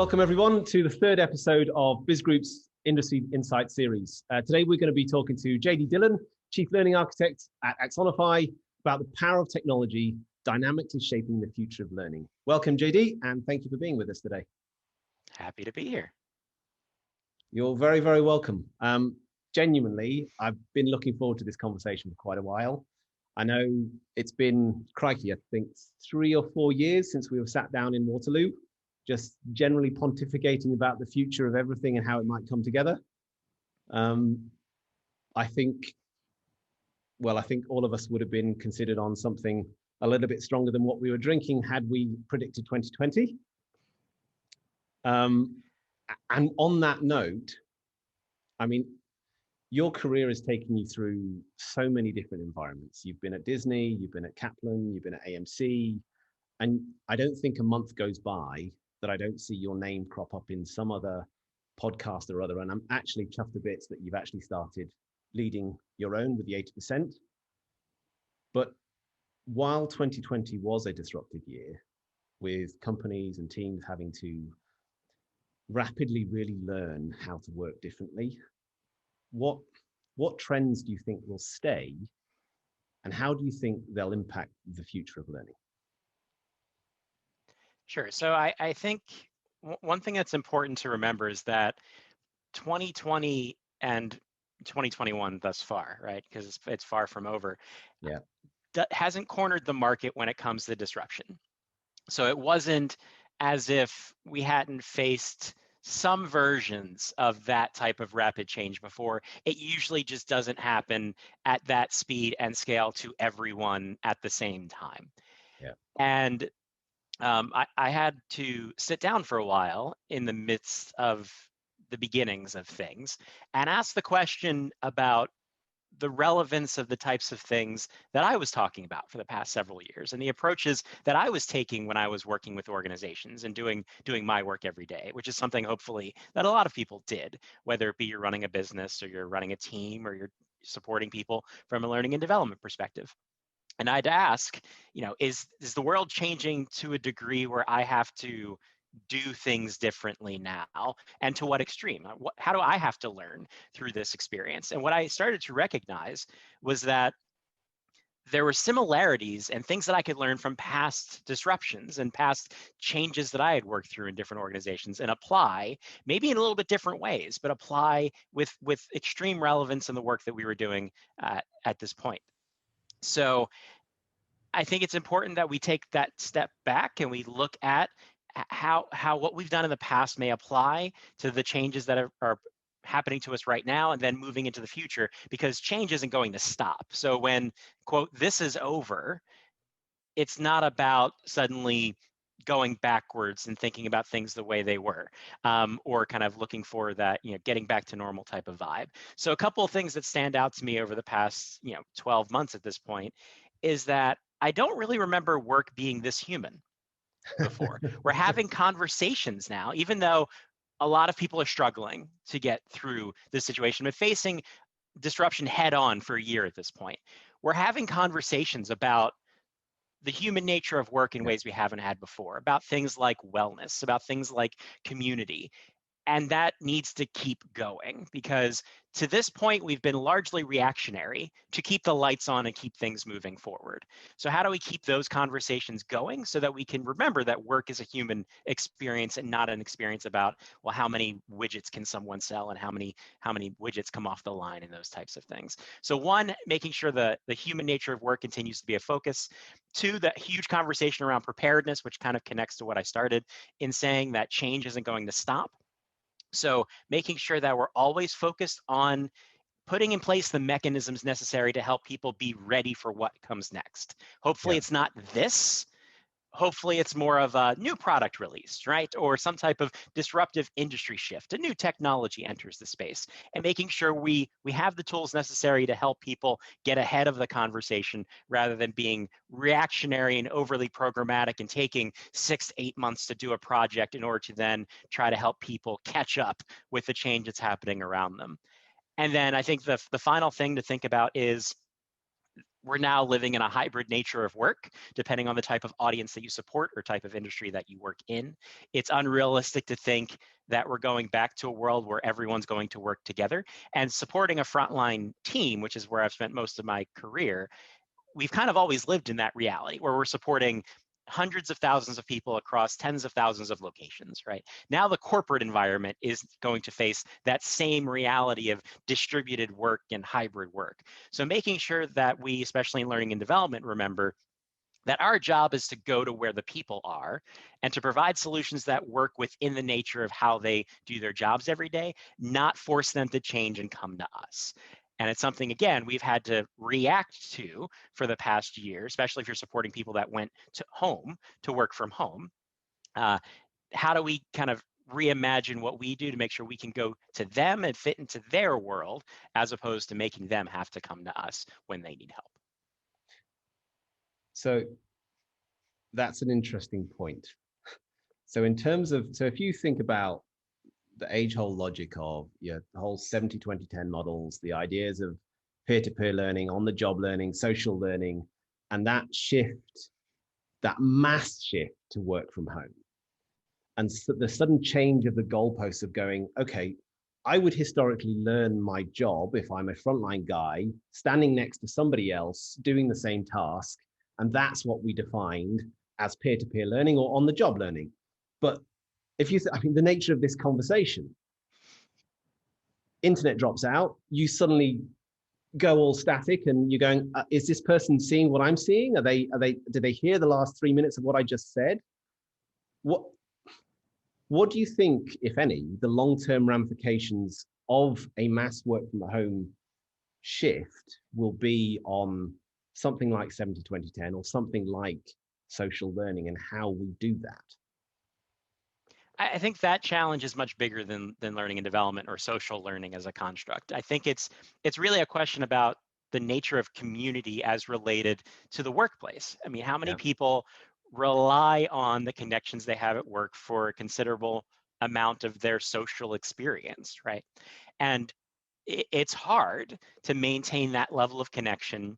Welcome everyone to the third episode of Biz Group's Industry Insight series. Today we're going to be talking to JD Dillon, Chief Learning Architect at Axonify, about the power of technology dynamically shaping the future of learning. Welcome JD, and thank you for being with us today. Happy to be here. You're very, very welcome. Genuinely, I've been looking forward to this conversation for quite a while. I know it's been, crikey, I think 3 or 4 years since we were sat down in Waterloo, just generally pontificating about the future of everything and how it might come together. I think all of us would have been considered on something a little bit stronger than what we were drinking had we predicted 2020. And on that note, I mean, your career has taken you through so many different environments. You've been at Disney, you've been at Kaplan, you've been at AMC, and I don't think a month goes by that I don't see your name crop up in some other podcast or other. And I'm actually chuffed to bits that you've actually started leading your own with the 80%. But while 2020 was a disruptive year, with companies and teams having to rapidly really learn how to work differently, what trends do you think will stay, and how do you think they'll impact the future of learning? Sure. So I think one thing that's important to remember is that 2020 and 2021 thus far, right? Because it's far from over. Yeah. Hasn't cornered the market when it comes to disruption. So it wasn't as if we hadn't faced some versions of that type of rapid change before. It usually just doesn't happen at that speed and scale to everyone at the same time. Yeah. And I had to sit down for a while in the midst of the beginnings of things and ask the question about the relevance of the types of things that I was talking about for the past several years and the approaches that I was taking when I was working with organizations and doing my work every day, which is something hopefully that a lot of people did, whether it be you're running a business or you're running a team or you're supporting people from a learning and development perspective. And I'd ask, is the world changing to a degree where I have to do things differently now, and to what extreme? How do I have to learn through this experience? And what I started to recognize was that there were similarities and things that I could learn from past disruptions and past changes that I had worked through in different organizations and apply, maybe in a little bit different ways, but apply with extreme relevance in the work that we were doing at this point. So I think it's important that we take that step back and we look at how what we've done in the past may apply to the changes that are happening to us right now and then moving into the future, because change isn't going to stop. So when, quote, this is over, it's not about suddenly going backwards and thinking about things the way they were, or kind of looking for that, getting back to normal type of vibe. So a couple of things that stand out to me over the past, 12 months at this point is that I don't really remember work being this human before. We're having conversations now, even though a lot of people are struggling to get through this situation, but facing disruption head on for a year at this point. We're having conversations about the human nature of work in ways we haven't had before, about things like wellness, about things like community. And that needs to keep going, because to this point, we've been largely reactionary to keep the lights on and keep things moving forward. So how do we keep those conversations going so that we can remember that work is a human experience and not an experience about, well, how many widgets can someone sell and how many widgets come off the line and those types of things. So one, making sure the human nature of work continues to be a focus. Two, that huge conversation around preparedness, which kind of connects to what I started in saying, that change isn't going to stop. So making sure that we're always focused on putting in place the mechanisms necessary to help people be ready for what comes next. Hopefully it's not this. Hopefully it's more of a new product release, right? Or some type of disruptive industry shift. A new technology enters the space, and making sure we have the tools necessary to help people get ahead of the conversation rather than being reactionary and overly programmatic and taking 6 to 8 months to do a project in order to then try to help people catch up with the change that's happening around them. And then I think the final thing to think about is we're now living in a hybrid nature of work, depending on the type of audience that you support or type of industry that you work in. It's unrealistic to think that we're going back to a world where everyone's going to work together. And supporting a frontline team, which is where I've spent most of my career, we've kind of always lived in that reality where we're supporting hundreds of thousands of people across tens of thousands of locations, right? Now the corporate environment is going to face that same reality of distributed work and hybrid work. So making sure that we, especially in learning and development, remember that our job is to go to where the people are and to provide solutions that work within the nature of how they do their jobs every day, not force them to change and come to us. And it's something, again, we've had to react to for the past year, especially if you're supporting people that went to home to work from home. How do we kind of reimagine what we do to make sure we can go to them and fit into their world, as opposed to making them have to come to us when they need help? So that's an interesting point. So in terms of, so if you think about the age-old logic of the whole 70-20-10 models, the ideas of peer-to-peer learning, on-the-job learning, social learning, and that shift, that mass shift to work from home, and so the sudden change of the goalposts of going, okay, I would historically learn my job if I'm a frontline guy standing next to somebody else doing the same task, and that's what we defined as peer-to-peer learning or on-the-job learning. But if you, I mean, the nature of this conversation, internet drops out, you suddenly go all static, and you're going, is this person seeing what I'm seeing? Did they hear the last 3 minutes of what I just said? What do you think, if any, the long-term ramifications of a mass work from home shift will be on something like 70-20-10 or something like social learning, and how we do that? I think that challenge is much bigger than learning and development or social learning as a construct. I think it's really a question about the nature of community as related to the workplace. I mean, how many people rely on the connections they have at work for a considerable amount of their social experience, right? And it's hard to maintain that level of connection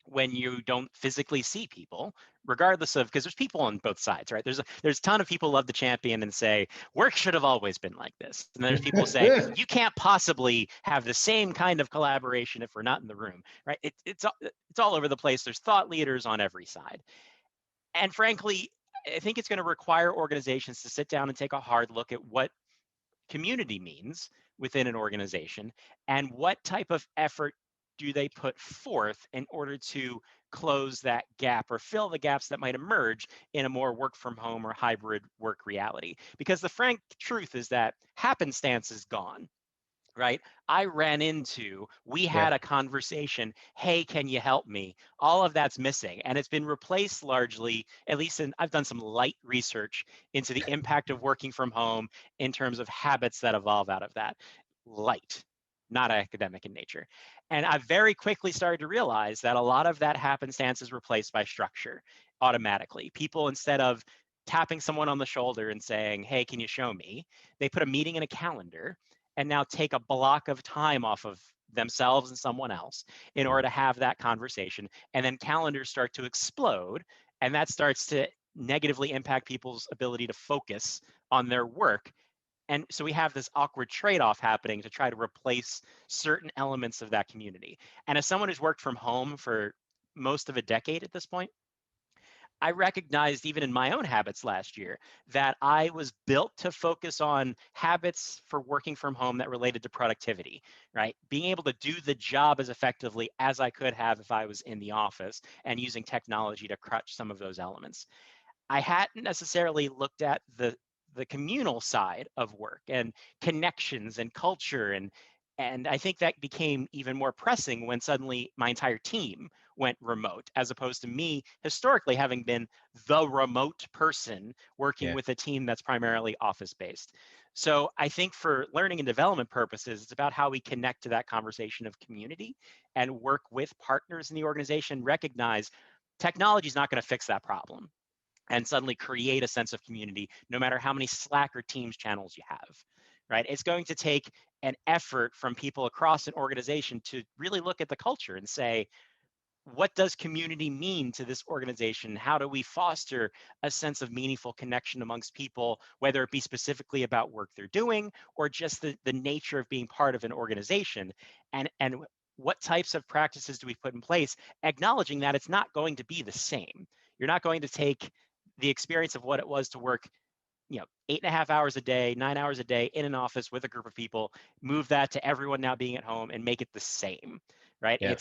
when you don't physically see people, regardless of, because there's people on both sides, right? There's a ton of people love to champion and say work should have always been like this, and then there's people who say you can't possibly have the same kind of collaboration if we're not in the room, right? It's all over the place. There's thought leaders on every side, and frankly, I think it's going to require organizations to sit down and take a hard look at what community means within an organization and what type of effort do they put forth in order to close that gap or fill the gaps that might emerge in a more work from home or hybrid work reality. Because the frank truth is that happenstance is gone, right? I ran into, we had a conversation, hey, can you help me? All of that's missing. And it's been replaced largely, at least I've done some light research into the impact of working from home in terms of habits that evolve out of that. Light, not academic in nature. And I very quickly started to realize that a lot of that happenstance is replaced by structure automatically. People, instead of tapping someone on the shoulder and saying, hey, can you show me? They put a meeting in a calendar and now take a block of time off of themselves and someone else in order to have that conversation. And then calendars start to explode, and that starts to negatively impact people's ability to focus on their work. And so we have this awkward trade-off happening to try to replace certain elements of that community. And as someone who's worked from home for most of a decade at this point, I recognized even in my own habits last year that I was built to focus on habits for working from home that related to productivity, right? Being able to do the job as effectively as I could have if I was in the office, and using technology to crutch some of those elements. I hadn't necessarily looked at the communal side of work and connections and culture, and I think that became even more pressing when suddenly my entire team went remote, as opposed to me historically having been the remote person working with a team that's primarily office-based. So I think for learning and development purposes, it's about how we connect to that conversation of community and work with partners in the organization, recognize technology is not going to fix that problem, and suddenly create a sense of community, no matter how many Slack or Teams channels you have, right? It's going to take an effort from people across an organization to really look at the culture and say, what does community mean to this organization? How do we foster a sense of meaningful connection amongst people, whether it be specifically about work they're doing or just the nature of being part of an organization? And what types of practices do we put in place, acknowledging that it's not going to be the same? You're not going to take the experience of what it was to work 8.5 hours a day, 9 hours a day in an office with a group of people, move that to everyone now being at home and make it the same, right? Yeah.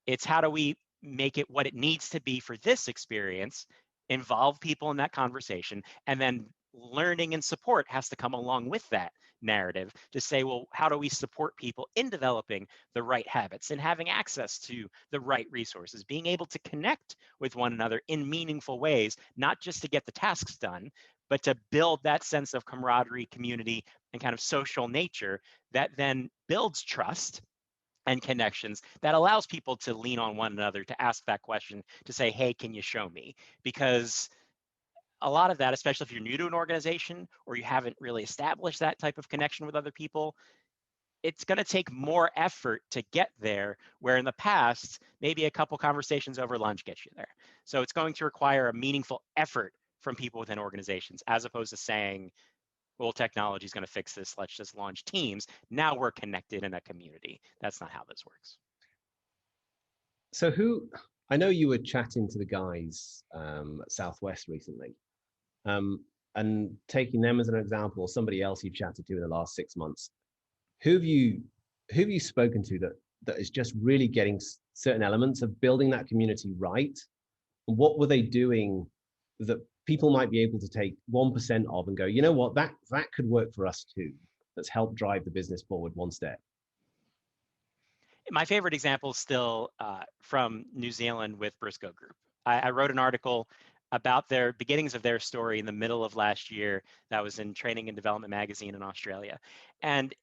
It's how do we make it what it needs to be for this experience, involve people in that conversation, and then learning and support has to come along with that narrative to say, well, how do we support people in developing the right habits and having access to the right resources, being able to connect with one another in meaningful ways, not just to get the tasks done, but to build that sense of camaraderie, community, and kind of social nature that then builds trust and connections that allows people to lean on one another, to ask that question, to say, hey, can you show me? Because a lot of that, especially if you're new to an organization or you haven't really established that type of connection with other people, it's going to take more effort to get there, where in the past, maybe a couple conversations over lunch gets you there. So it's going to require a meaningful effort from people within organizations, as opposed to saying, well, technology is going to fix this. Let's just launch Teams. Now we're connected in a community. That's not how this works. So I know you were chatting to the guys at Southwest recently, and taking them as an example, or somebody else you've chatted to in the last 6 months. Who have you spoken to that is just really getting certain elements of building that community right? And what were they doing that people might be able to take 1% of and go, you know what, that could work for us too. That's helped drive the business forward one step. My favorite example is still from New Zealand with Briscoe Group. I wrote an article about their beginnings of their story in the middle of last year that was in Training and Development magazine in Australia. And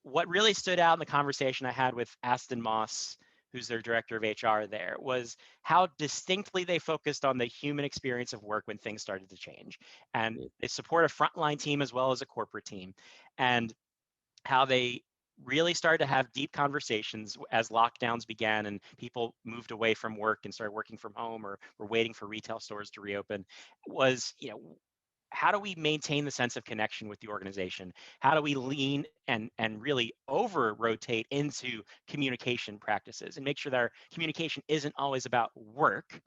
what really stood out in the conversation I had with Aston Moss, who's their director of HR there, was how distinctly they focused on the human experience of work when things started to change. And they support a frontline team as well as a corporate team. And how they really started to have deep conversations as lockdowns began and people moved away from work and started working from home or were waiting for retail stores to reopen, was, how do we maintain the sense of connection with the organization? How do we lean and really over rotate into communication practices and make sure that our communication isn't always about work?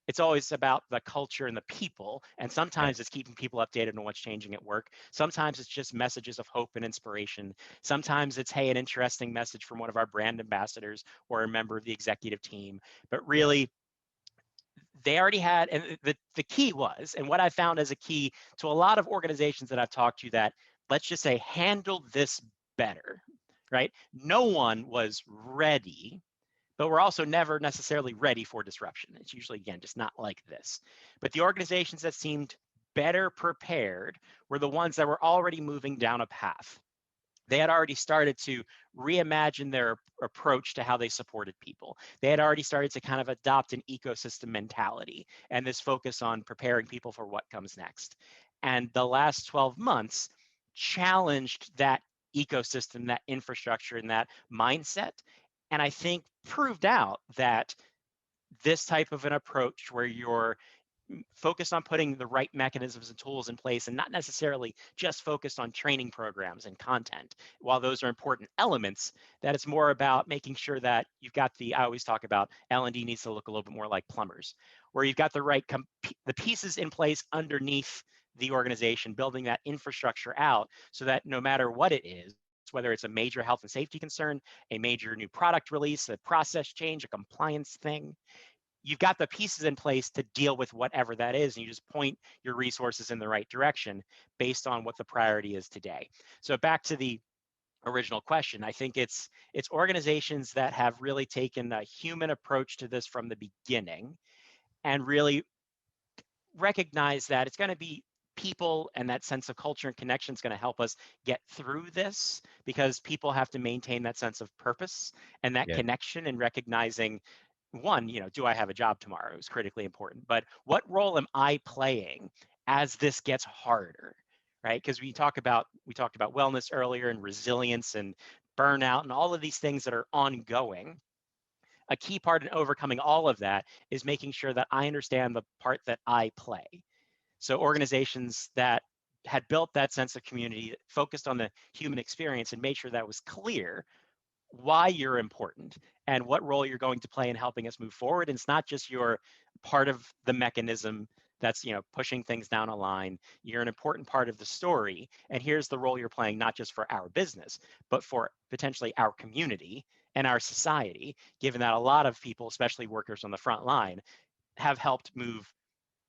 It's always about the culture and the people. And Yeah. sometimes it's keeping people updated on what's changing at work. Sometimes it's just messages of hope and inspiration. Sometimes it's, hey, an interesting message from one of our brand ambassadors or a member of the executive team. But Yeah. really, they already had, and the key was, and what I found as a key to a lot of organizations that I've talked to that, let's just say, handled this better, right? No one was ready, but we're also never necessarily ready for disruption. It's usually, again, just not like this. But the organizations that seemed better prepared were the ones that were already moving down a path. They had already started to reimagine their approach to how they supported people. They had already started to kind of adopt an ecosystem mentality and this focus on preparing people for what comes next. And the last 12 months challenged that ecosystem, that infrastructure, and that mindset. And I think proved out that this type of an approach where you're focused on putting the right mechanisms and tools in place and not necessarily just focused on training programs and content, while those are important elements, that it's more about making sure that you've got I always talk about L&D needs to look a little bit more like plumbers, where you've got the pieces in place underneath the organization, building that infrastructure out so that no matter what it is, whether it's a major health and safety concern, a major new product release, a process change, a compliance thing, you've got the pieces in place to deal with whatever that is, and you just point your resources in the right direction based on what the priority is today. So back to the original question, I think it's organizations that have really taken a human approach to this from the beginning and really recognize that it's going to be people, and that sense of culture and connection is going to help us get through this, because people have to maintain that sense of purpose and that Yeah. connection, and recognizing, one, do I have a job tomorrow? It's critically important. But what role am I playing as this gets harder, right? Because we talked about wellness earlier and resilience and burnout and all of these things that are ongoing. a key part in overcoming all of that is making sure that I understand the part that I play. So organizations that had built that sense of community, focused on the human experience and made sure that was clear why you're important and what role you're going to play in helping us move forward. And it's not just you're part of the mechanism that's pushing things down a line. You're an important part of the story, and here's the role you're playing, not just for our business, but for potentially our community and our society, given that a lot of people, especially workers on the front line, have helped move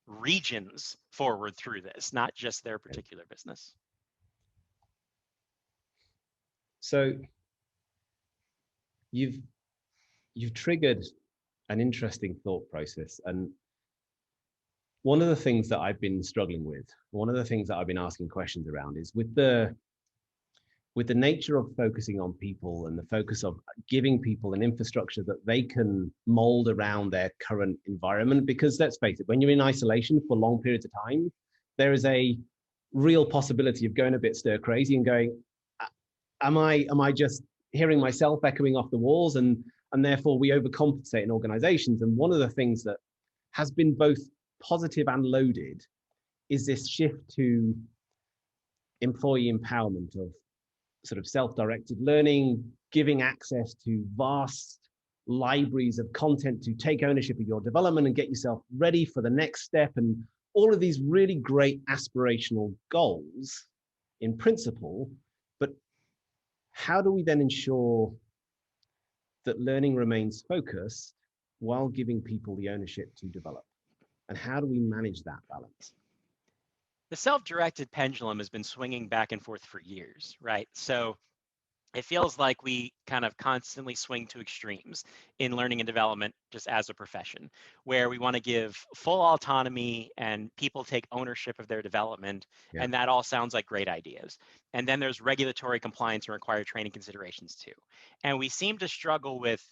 regions forward through this, not just their particular business. So you've triggered an interesting thought process, and one of the things that I've been struggling with, one of the things that I've been asking questions around, is with the nature of focusing on people and the focus of giving people an infrastructure that they can mold around their current environment. Because let's face it, when you're in isolation for long periods of time, there is a real possibility of going a bit stir crazy and going, am I just hearing myself echoing off the walls? And therefore we overcompensate in organizations. And one of the things that has been both positive and loaded is this shift to employee empowerment of sort of self-directed learning, giving access to vast libraries of content to take ownership of your development and get yourself ready for the next step, and all of these really great aspirational goals in principle. But how do we then ensure that learning remains focused while giving people the ownership to develop? And how do we manage that balance? The self-directed pendulum has been swinging back and forth for years, right? So it feels like we kind of constantly swing to extremes in learning and development just as a profession, where we want to give full autonomy and people take ownership of their development. Yeah. And that all sounds like great ideas. And then there's regulatory compliance and required training considerations too. And we seem to struggle with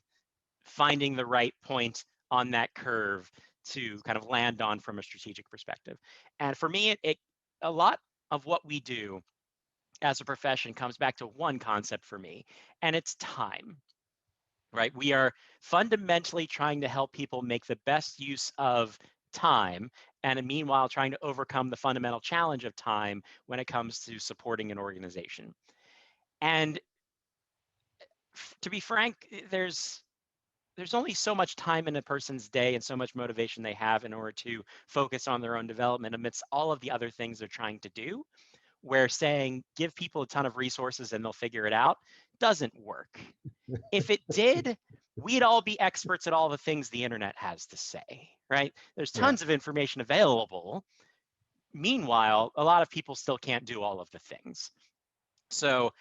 finding the right point on that curve to kind of land on from a strategic perspective. And for me, a lot of what we do as a profession comes back to one concept for me, and it's time, right? We are fundamentally trying to help people make the best use of time, and meanwhile trying to overcome the fundamental challenge of time when it comes to supporting an organization. And to be frank, there's only so much time in a person's day and so much motivation they have in order to focus on their own development amidst all of the other things they're trying to do, where saying give people a ton of resources and they'll figure it out doesn't work. If it did, we'd all be experts at all the things the internet has to say, right? There's tons of information available. Meanwhile, a lot of people still can't do all of the things. So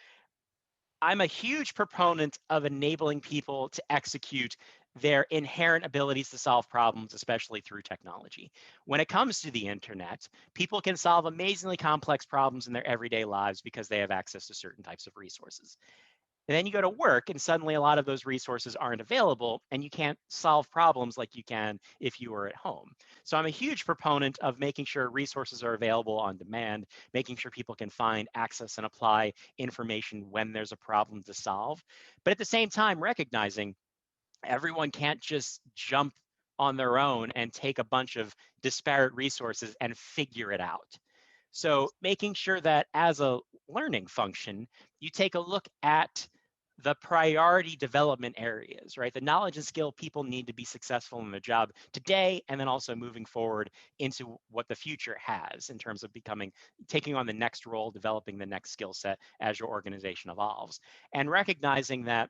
I'm a huge proponent of enabling people to execute their inherent abilities to solve problems, especially through technology. When it comes to the internet, people can solve amazingly complex problems in their everyday lives because they have access to certain types of resources. And then you go to work and suddenly a lot of those resources aren't available and you can't solve problems like you can if you were at home. So I'm a huge proponent of making sure resources are available on demand, making sure people can find, access, and apply information when there's a problem to solve. But at the same time, recognizing everyone can't just jump on their own and take a bunch of disparate resources and figure it out. So making sure that as a learning function, you take a look at the priority development areas, right? The knowledge and skill people need to be successful in their job today, and then also moving forward into what the future has in terms of taking on the next role, developing the next skill set as your organization evolves. And recognizing that,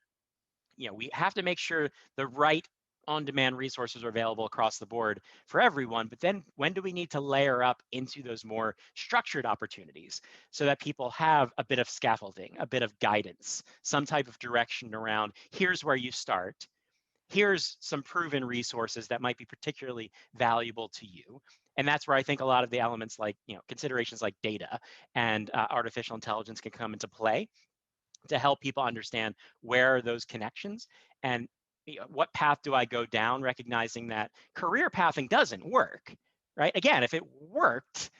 we have to make sure the right on-demand resources are available across the board for everyone, but then when do we need to layer up into those more structured opportunities so that people have a bit of scaffolding, a bit of guidance, some type of direction around here's where you start, here's some proven resources that might be particularly valuable to you. And that's where I think a lot of the elements like, considerations like data and artificial intelligence can come into play to help people understand where are those connections and what path do I go down, recognizing that career pathing doesn't work, right? Again, if it worked,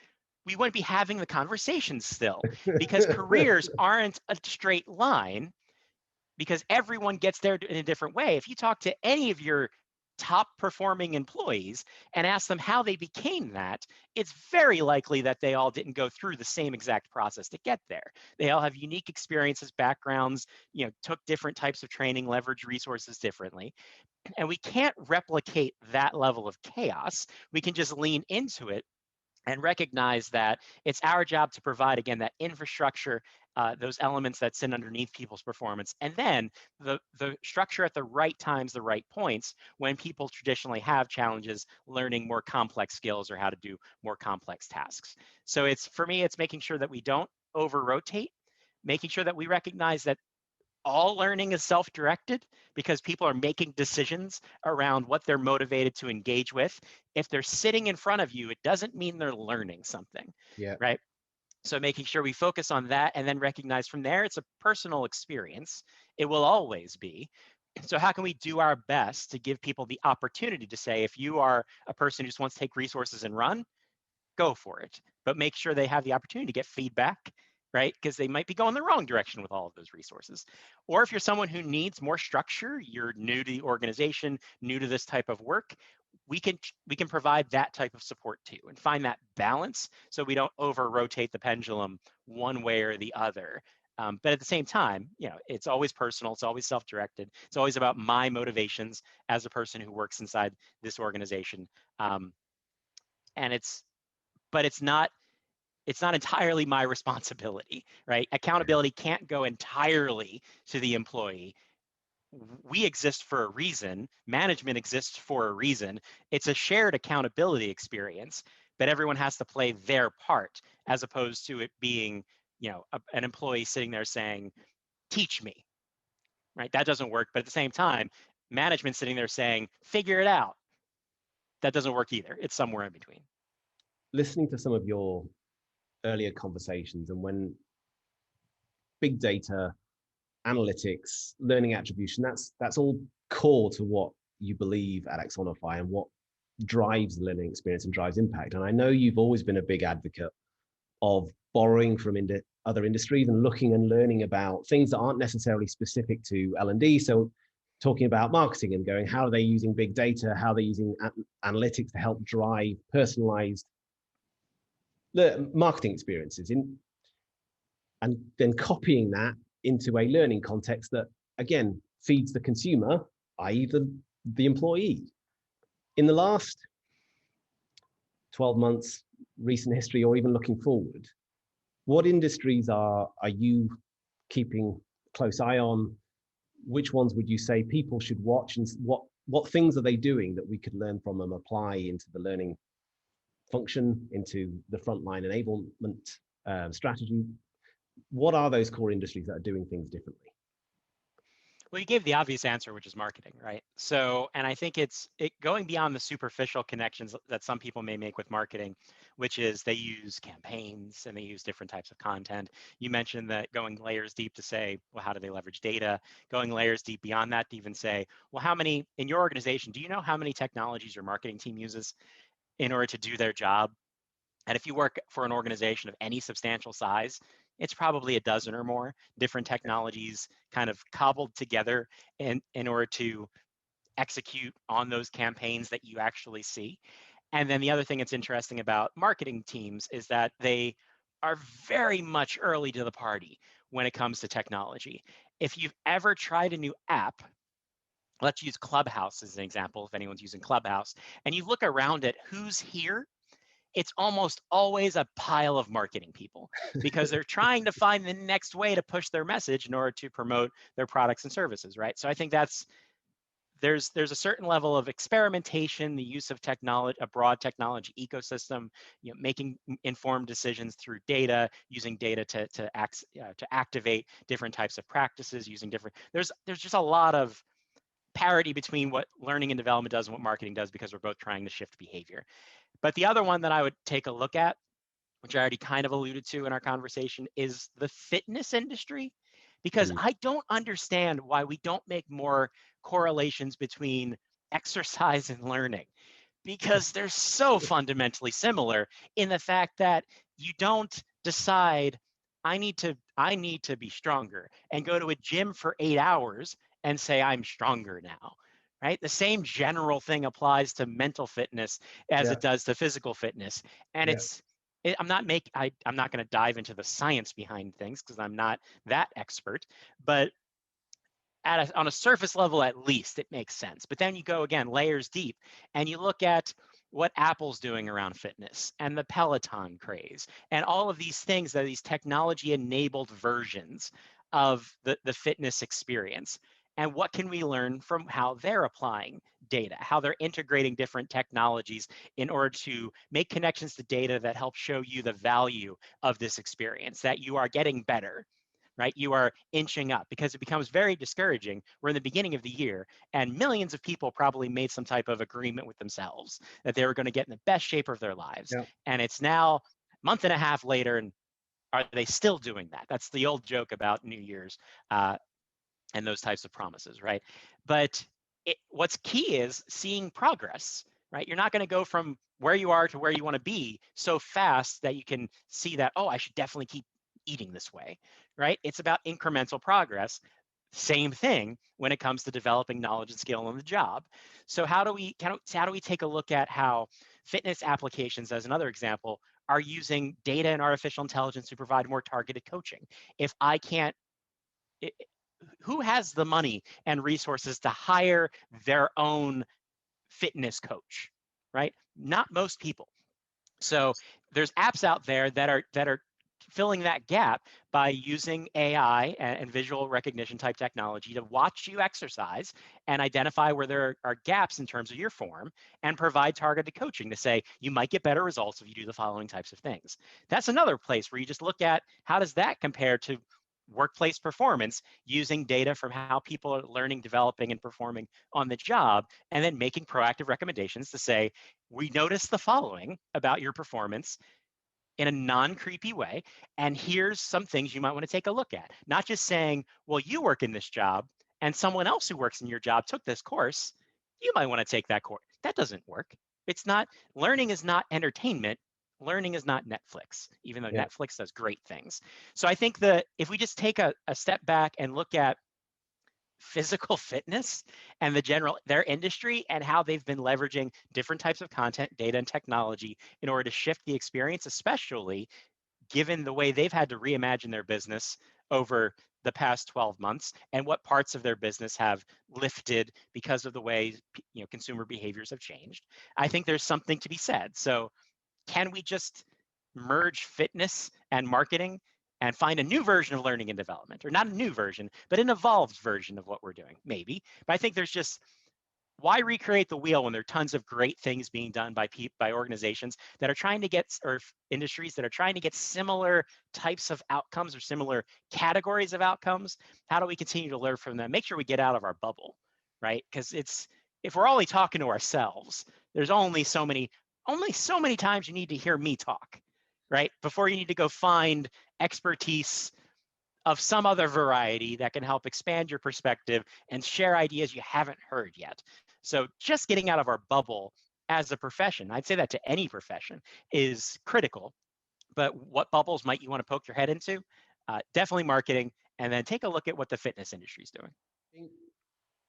we wouldn't be having the conversation still because careers aren't a straight line. because everyone gets there in a different way. If you talk to any of your top performing employees and ask them how they became that, it's very likely that they all didn't go through the same exact process to get there. They all have unique experiences, backgrounds, took different types of training, leverage resources differently. And we can't replicate that level of chaos. We can just lean into it and recognize that it's our job to provide, again, that infrastructure, those elements that sit underneath people's performance, and then the structure at the right times, the right points, when people traditionally have challenges learning more complex skills or how to do more complex tasks. So for me, it's making sure that we don't over-rotate, making sure that we recognize that all learning is self-directed because people are making decisions around what they're motivated to engage with. If they're sitting in front of you, it doesn't mean they're learning something, Yeah. right? So making sure we focus on that and then recognize from there, it's a personal experience. It will always be. So how can we do our best to give people the opportunity to say, if you are a person who just wants to take resources and run, go for it, but make sure they have the opportunity to get feedback, right? Because they might be going the wrong direction with all of those resources. Or if you're someone who needs more structure, you're new to the organization, new to this type of work, we can provide that type of support too, and find that balance so we don't over rotate the pendulum one way or the other. But at the same time, it's always personal, it's always self-directed, it's always about my motivations as a person who works inside this organization. And but it's not entirely my responsibility, right? Accountability can't go entirely to the employee. We exist for a reason. Management exists for a reason. It's a shared accountability experience, but everyone has to play their part, as opposed to it being, an employee sitting there saying, teach me, right? That doesn't work. But at the same time, management sitting there saying, figure it out. That doesn't work either. It's somewhere in between. Listening to some of your earlier conversations, and when big data, analytics, learning attribution, that's all core to what you believe at Axonify and what drives the learning experience and drives impact. And I know you've always been a big advocate of borrowing from other industries and looking and learning about things that aren't necessarily specific to L&D. So talking about marketing and going, how are they using big data? How are they using analytics to help drive personalized marketing experiences and then copying that into a learning context that, again, feeds the consumer, i.e. the employee. In the last 12 months, recent history, or even looking forward, what industries are you keeping a close eye on? Which ones would you say people should watch, and what things are they doing that we could learn from and apply into the learning function, into the frontline enablement strategy? What are those core industries that are doing things differently? Well, you gave the obvious answer, which is marketing, right? So, and I think it's going beyond the superficial connections that some people may make with marketing, which is they use campaigns and they use different types of content. You mentioned that going layers deep to say, well, how do they leverage data? Going layers deep beyond that to even say, well, how many in your organization, do you know how many technologies your marketing team uses in order to do their job? And if you work for an organization of any substantial size, it's probably a dozen or more different technologies kind of cobbled together in order to execute on those campaigns that you actually see. And then the other thing that's interesting about marketing teams is that they are very much early to the party when it comes to technology. If you've ever tried a new app, let's use Clubhouse as an example, if anyone's using Clubhouse, and you look around at who's here, it's almost always a pile of marketing people because they're trying to find the next way to push their message in order to promote their products and services, right? So I think there's a certain level of experimentation, the use of technology, a broad technology ecosystem, making informed decisions through data, using data to activate different types of practices, using different. There's just a lot of parity between what learning and development does and what marketing does because we're both trying to shift behavior. But the other one that I would take a look at, which I already kind of alluded to in our conversation, is the fitness industry, because I don't understand why we don't make more correlations between exercise and learning, because they're so fundamentally similar in the fact that you don't decide, I need to I need to be stronger, and go to a gym for 8 hours and say, I'm stronger now, right? The same general thing applies to mental fitness as Yeah. it does to physical fitness. And Yeah. I'm not going to dive into the science behind things because I'm not that expert, but on a surface level, at least it makes sense. But then you go again, layers deep, and you look at what Apple's doing around fitness and the Peloton craze and all of these things that are these technology enabled versions of the fitness experience. And what can we learn from how they're applying data, how they're integrating different technologies in order to make connections to data that help show you the value of this experience, that you are getting better, right? You are inching up, because it becomes very discouraging. We're in the beginning of the year, and millions of people probably made some type of agreement with themselves that they were going to get in the best shape of their lives. Yeah. And it's now a month and a half later, and are they still doing that? That's the old joke about New Year's and those types of promises, right? But what's key is seeing progress, right? You're not going to go from where you are to where you want to be so fast that you can see that, oh, I should definitely keep eating this way, right? It's about incremental progress. Same thing when it comes to developing knowledge and skill on the job. So how do we take a look at how fitness applications, as another example, are using data and artificial intelligence to provide more targeted coaching? If I can't, who has the money and resources to hire their own fitness coach, right? Not most people. So there's apps out there that are filling that gap by using AI and visual recognition type technology to watch you exercise and identify where there are gaps in terms of your form and provide targeted coaching to say, you might get better results if you do the following types of things. That's another place where you just look at how does that compare to workplace performance using data from how people are learning, developing, and performing on the job, and then making proactive recommendations to say, we noticed the following about your performance in a non-creepy way, and here's some things you might want to take a look at. Not just saying, well, you work in this job and someone else who works in your job took this course, you might want to take that course. That doesn't work. It's not, learning is not entertainment. Learning is not Netflix, even though Yeah. Netflix does great things. So I think that if we just take a step back and look at physical fitness and their industry and how they've been leveraging different types of content, data, and technology in order to shift the experience, especially given the way they've had to reimagine their business over the past 12 months and what parts of their business have lifted because of the way consumer behaviors have changed. I think there's something to be said. So can we just merge fitness and marketing and find a new version of learning and development, or not a new version, but an evolved version of what we're doing? Maybe. But I think there's just, why recreate the wheel when there are tons of great things being done by organizations that are trying to get, or industries that are trying to get similar types of outcomes or similar categories of outcomes? How do we continue to learn from them? Make sure we get out of our bubble, right? Because if we're only talking to ourselves, there's only so many times you need to hear me talk, right? Before you need to go find expertise of some other variety that can help expand your perspective and share ideas you haven't heard yet. So just getting out of our bubble as a profession, I'd say that to any profession, is critical. But what bubbles might you want to poke your head into? Definitely marketing, and then take a look at what the fitness industry is doing.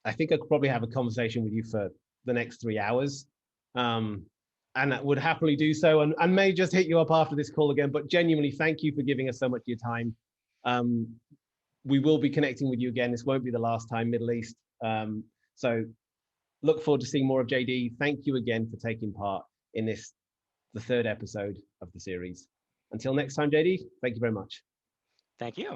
I think I could probably have a conversation with you for the next 3 hours. And I would happily do so, and may just hit you up after this call again. But genuinely, thank you for giving us so much of your time. We will be connecting with you again. This won't be the last time, Middle East. So look forward to seeing more of JD. Thank you again for taking part in the 3rd episode of the series. Until next time, JD, thank you very much. Thank you.